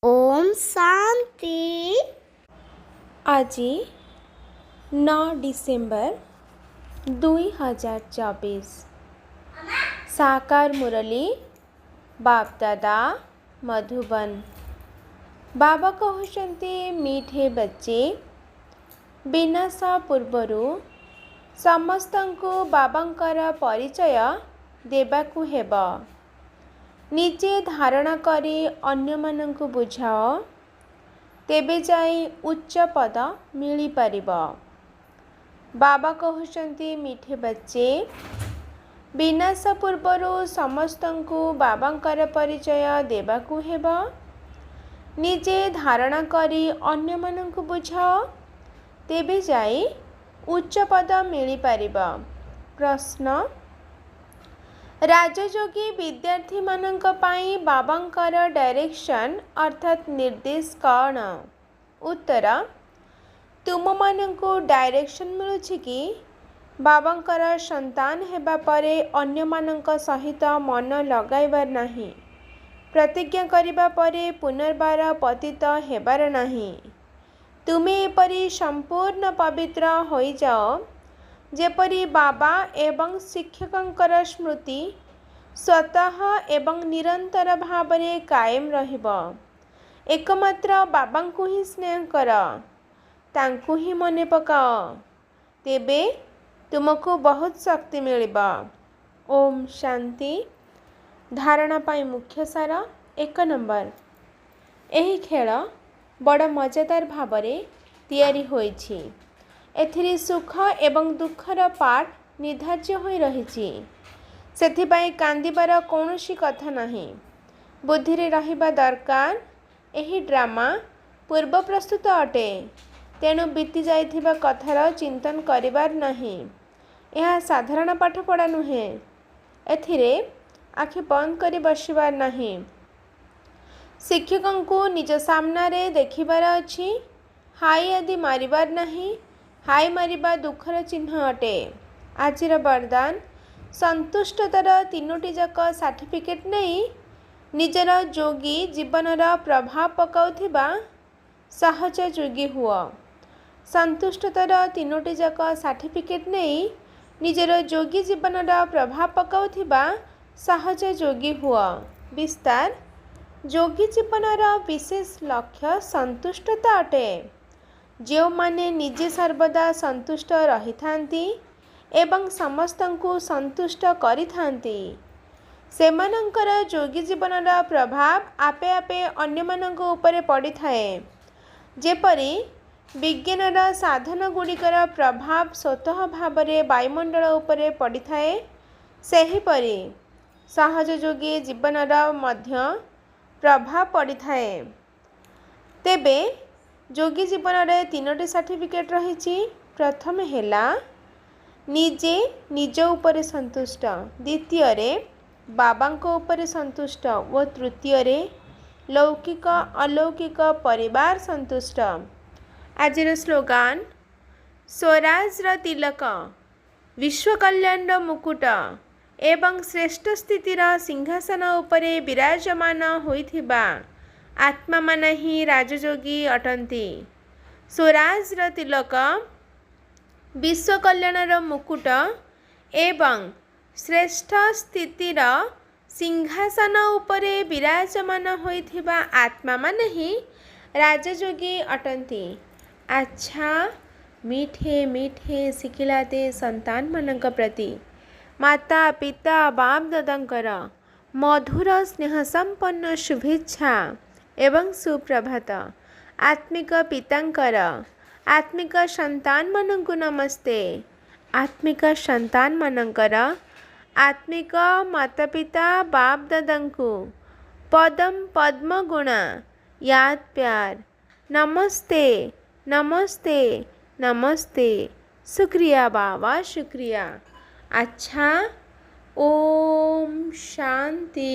ओम शांति। आज 9 डिसेम्बर 2024 साकार मुरली बापदादा मधुबन। बाबा कहते मीठे बच्चे विनाश पूर्वरु समस्तंकु बाबांकर परिचय देबाकु हेबा। निजे धारणा करी अन्य मानंकु बुझाओ तेबे जाई उच्च पद मिली परिबा। बाबा कहते मीठे बच्चे विनाश पूर्वरु समस्तंकु बाबांकर परिचय देबाकु हेबा। निजे धारणा करी अन्य मानंकु बुझाओ तेबे जाई उच्च पद मिली परिबा। प्रश्न राजयोगी विद्यार्थी मानंक पाई बाबांकर डायरेक्शन अर्थात निर्देश कौन? उत्तर तुम मानंकु डायरेक्शन मिलुछि कि बाबांकर संतान हेबा परे अन्य मानंक सहित मन लगाइबार नाही, प्रतिज्ञा करिबा परे पुनर्बार पतित हेबार नाही। तुमे एपरि संपूर्ण पवित्र होई जाओ जेपरि बाबा एवं शिक्षकंकर स्मृति स्वतः एवं निरंतर भावरे कायम रहिबो। एकमात्र बाबांकु ही स्नेह कर, तांकु ही मने पकाओ, तेबे तुमको बहुत शक्ति मिलिबा। ओम शांति। धारणा पाई मुख्य सार 1 नंबर, एही खेल बड़ मजेदार भावरे तैयारी होईछि। एथिरे सुख एवं दुखर पाठ निर्धार्य होई रहिछि। सेथिबाई कांदिबार कौनसी कथा नाही। बुद्धिरे रहिबा दरकार। एही ड्रामा पूर्व प्रस्तुत अटे, तेणु बीती जाइथिबा कथार चिंतन करिबार नाही। यह साधारण पाठ पढ़ा नुहे। एथिरे आखि बंद करी बसिबार नाही। शिक्षकंकु निज सामनारे देखिबार अछि। हाई आदि मारिबार नाही। हाई मारिबा दुखर चिन्ह अटे। आजिर वरदान संतुष्टतार 3टी जाक सर्टिफिकेट नहीं निजर जोगी जीवनर प्रभाव पकाउथिबा सहज जोगी हुआ। संतुष्टतार 3टी जाक सर्टिफिकेट नहीं निजर जोगी जीवनर प्रभाव पकाउथिबा सहज जोगी हुआ। विस्तार जोगी जीवनर विशेष लक्ष्य संतुष्टता अटे। जो माने निजे सर्वदा संतुष्ट रही थांती एवं समस्तंकु संतुष्ट करी थांती, सेमानंकर जोगी जीवनर प्रभाव आपे आपे अन्य मानंक उपरे पड़ी थाए। जेपरी विज्ञानर साधन गुड़िकर प्रभाव स्वतः भावरे वायुमंडल उपरे पड़ी थाए, सेहीपरि सहज जोगी जीवनर मध्य प्रभाव पड़ी थाए। तेबे जोगी जीवन रे 3टी सर्टिफिकेट रही। प्रथम हेला निजे निज उपरे संतुष्ट, द्वितीय रे बाबांको उपरे संतुष्ट और तृतीय रे लौकिक अलौकिक परिवार संतुष्ट। आजिर स्लोगान स्वराज्र तिलक, विश्व कल्याण मुकुट एवं श्रेष्ठ स्थितिर सिंहासन उपरे विराजमान होइथिबा आत्मा मान ही राजयोगी अटंती। स्वराज्र तिलक, विश्व कल्याणर मुकुट एवं श्रेष्ठ स्थितिर सिंहासन उपरे विराजमान होइथिबा आत्मा मान ही राजयोगी अटंती। अच्छा मीठे मीठे शिखिलाते संतान मानक प्रति माता पिता बाप दादांकर मधुर स्नेह संपन्न शुभेच्छा एवं सुप्रभात। आत्मिक पितांकर आत्मिक संतान मानंकु नमस्ते। आत्मिक संतान मानंकर आत्मिक माता पिता बाप दादांकु पदम पद्म गुणा याद प्यार नमस्ते नमस्ते नमस्ते। शुक्रिया बाबा शुक्रिया। अच्छा ओम शांति।